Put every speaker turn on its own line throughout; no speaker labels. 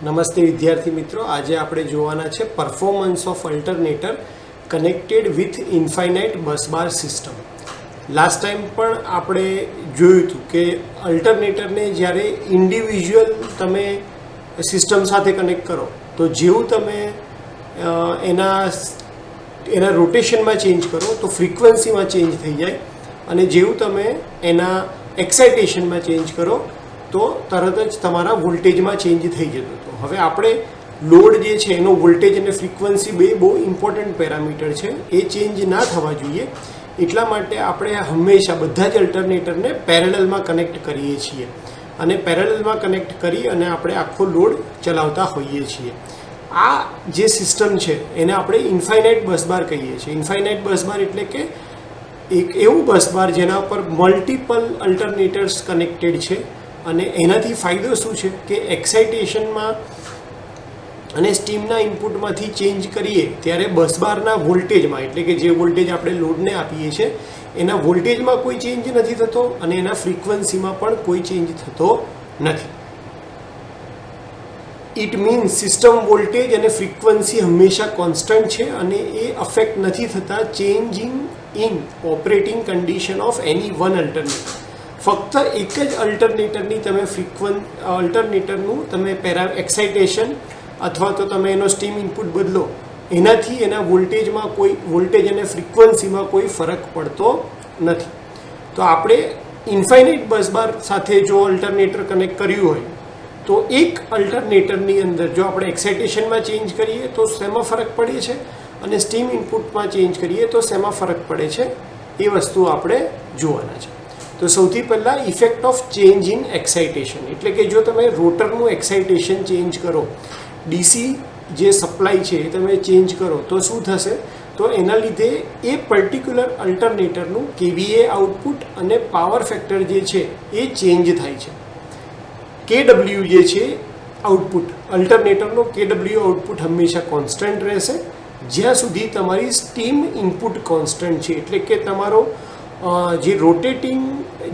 નમસ્તે વિદ્યાર્થી મિત્રો, આજે આપણે જોવાના છે performance of alternator connected with infinite bus bar system. Last time પણ આપણે જોયું હતું કે અલ્ટરનેટરને જ્યારે ઇન્ડિવિજ્યુઅલ તમે સિસ્ટમ સાથે કનેક્ટ કરો તો જેવું તમે એના રોટેશનમાં ચેન્જ કરો તો ફ્રીક્વન્સીમાં ચેન્જ થઈ જાય, અને જેવું તમે એના એક્સાઇટેશનમાં ચેન્જ કરો તો તરત જ તમારા વોલ્ટેજમાં ચેન્જ થઈ જતો હતો. હવે આપણે લોડ જે છે એનો વોલ્ટેજ અને ફ્રીક્વન્સી બે બહુ ઇમ્પોર્ટન્ટ પેરામીટર છે, એ ચેન્જ ના થવા જોઈએ. એટલા માટે આપણે હંમેશા બધા જ અલ્ટરનેટરને પેરેલલમાં કનેક્ટ કરીએ છીએ, અને પેરેલલમાં કનેક્ટ કરી અને આપણે આખો લોડ ચલાવતા હોઈએ છીએ. આ જે સિસ્ટમ છે એને આપણે ઇન્ફાઇનાઇટ બસબાર કહીએ છીએ. ઇન્ફાઇનાઇટ બસબાર એટલે કે એક એવું બસબાર જેના ઉપર મલ્ટિપલ અલ્ટરનેટર્સ કનેક્ટેડ છે, અને એનાથી ફાયદો શું છે કે એક્સાઇટેશનમાં અને સ્ટીમના ઇનપુટમાંથી ચેન્જ કરીએ ત્યારે બસબારના વોલ્ટેજમાં, એટલે કે જે વોલ્ટેજ આપણે લોડને આપીએ છીએ એના વોલ્ટેજમાં કોઈ ચેન્જ નથી થતો, અને એના ફ્રીક્વન્સીમાં પણ કોઈ ચેન્જ થતો નથી. ઇટ મીન્સ સિસ્ટમ વોલ્ટેજ અને ફ્રીક્વન્સી હંમેશા કોન્સ્ટન્ટ છે, અને એ અફેક્ટ નથી થતા changing in operating condition of any one alternator. ફક્ત એક જ અલ્ટરનેટરની તમે અલ્ટરનેટરનું તમે એક્સાઇટેશન અથવા તો તમે એનો સ્ટીમ ઇનપુટ બદલો, એનાથી એના વોલ્ટેજમાં કોઈ વોલ્ટેજ અને ફ્રીક્વન્સીમાં કોઈ ફરક પડતો નથી. તો આપણે ઇન્ફાઇનાઇટ બસબાર સાથે જો અલ્ટરનેટર કનેક્ટ કર્યું હોય તો એક અલ્ટરનેટરની અંદર જો આપણે એક્સાઇટેશનમાં ચેન્જ કરીએ તો શેમાં ફરક પડે છે, અને સ્ટીમ ઇનપુટમાં ચેન્જ કરીએ તો શેમાં ફરક પડે છે, એ વસ્તુ આપણે જોવાના છે. તો સૌથી પહેલાં effect of change in excitation, એટલે કે જો તમે રોટરનું એક્સાઇટેશન ચેન્જ કરો, ડીસી જે સપ્લાય છે એ તમે ચેન્જ કરો તો શું થશે, તો એના લીધે એ પર્ટિક્યુલર અલ્ટરનેટરનું કેવીએ આઉટપુટ અને પાવર ફેક્ટર જે છે એ ચેન્જ થાય છે. કેડબલ્યુ જે છે આઉટપુટ, અલ્ટરનેટરનો કેડબલ્યુ આઉટપુટ હંમેશા કોન્સ્ટન્ટ રહેશે જ્યાં સુધી તમારી સ્ટીમ ઇનપુટ કોન્સ્ટન્ટ છે. એટલે કે તમારો જે રોટેટિંગ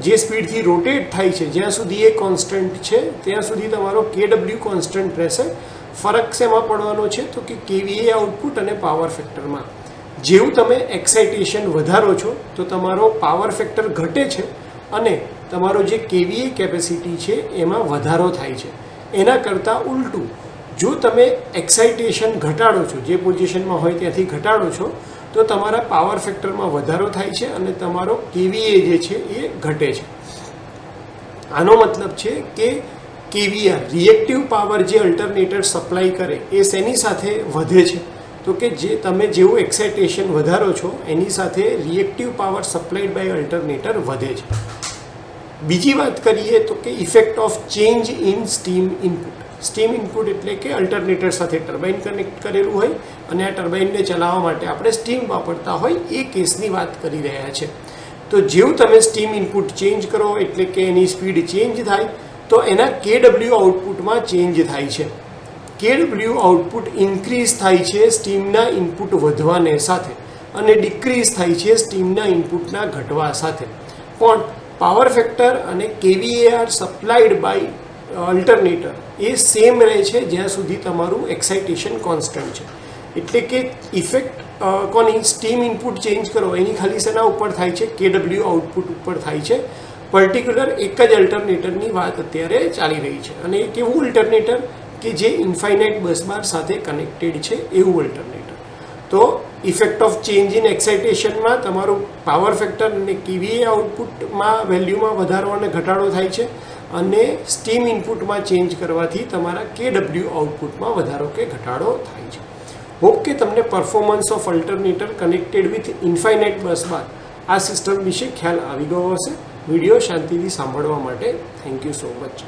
જે સ્પીડથી રોટેટ થાય છે જ્યાં સુધી એ કોન્સ્ટન્ટ છે ત્યાં સુધી તમારો કેડબલ્યુ કોન્સ્ટન્ટ રહેશે. ફરક શેમાં પડવાનો છે તો કે કેવીએ આઉટપુટ અને પાવર ફેક્ટરમાં. જેવું તમે એક્સાઇટેશન વધારો છો તો તમારો પાવર ફેક્ટર ઘટે છે, અને તમારો જે કેવીએ કેપેસિટી છે એમાં વધારો થાય છે. એના કરતાં ઉલટું, જો તમે એક્સાઇટેશન ઘટાડો છો, જે પોઝિશનમાં હોય ત્યાંથી ઘટાડો છો, તો તમારા પાવર ફેક્ટરમાં વધારો થાય છે અને તમારો કેવીએ જે છે એ ઘટે છે. આનો મતલબ છે કે કેવીઆર રિએક્ટિવ પાવર જે અલ્ટરનેટર સપ્લાય કરે એ શેની સાથે વધે છે, તો કે જે તમે જેવું એક્સાઇટેશન વધારો છો એની સાથે રિએક્ટિવ પાવર સપ્લાઈડ બાય અલ્ટરનેટર વધે છે. બીજી વાત કરીએ તો કે effect of change in steam input. Steam input એટલે કે અલ્ટરનેટર સાથે ટર્બાઇન કનેક્ટ કરેલું હોય અને આ ટર્બાઇનને ચલાવવા માટે આપણે સ્ટીમ વાપરતા હોય એ કેસની વાત કરી રહ્યા છે. તો જેવું તમે સ્ટીમ ઇનપુટ ચેન્જ કરો એટલે કે એની સ્પીડ ચેન્જ થાય તો એના કેડબલ્યુ આઉટપુટમાં ચેન્જ થાય છે. કેડબલ્યુ આઉટપુટ ઇન્ક્રીઝ થાય છે સ્ટીમના ઇનપુટ વધવાને સાથે, અને ડિક્રીઝ થાય છે સ્ટીમના ઇનપુટના ઘટવા સાથે. પણ પાવર ફેક્ટર અને કેવીએઆર સપ્લાઈડ બાય અલ્ટરનેટર એ સેમ રહે છે જ્યાં સુધી તમારું એક્સાઇટેશન કોન્સ્ટન્ટ છે. એટલે કે ઇફેક્ટ કોની સ્ટીમ ઇનપુટ ચેન્જ કરો એની ખાલી શેના ઉપર થાય છે, કેડબલ્યુ આઉટપુટ ઉપર થાય છે. પર્ટિક્યુલર એક જ અલ્ટરનેટરની વાત અત્યારે ચાલી રહી છે, અને એક એવું અલ્ટરનેટર કે જે ઇન્ફાઇનાઇટ બસબાર સાથે કનેક્ટેડ છે એવું અલ્ટરનેટર. તો ઇફેક્ટ ઓફ ચેન્જ ઇન એક્સાઇટેશનમાં તમારું પાવર ફેક્ટર અને કેવીએ આઉટપુટમાં વેલ્યુમાં વધારો અને ઘટાડો થાય છે, અને સ્ટીમ ઇનપુટમાં ચેન્જ કરવાથી તમારા કેડબલ્યુ આઉટપુટમાં વધારો કે ઘટાડો થાય છે. હોપ કે તમને performance of alternator connected with infinite busbar આ સિસ્ટમ વિશે ખ્યાલ આવી ગયો હશે. વિડીયો શાંતિથી સાંભળવા માટે થેન્ક યુ સો મચ.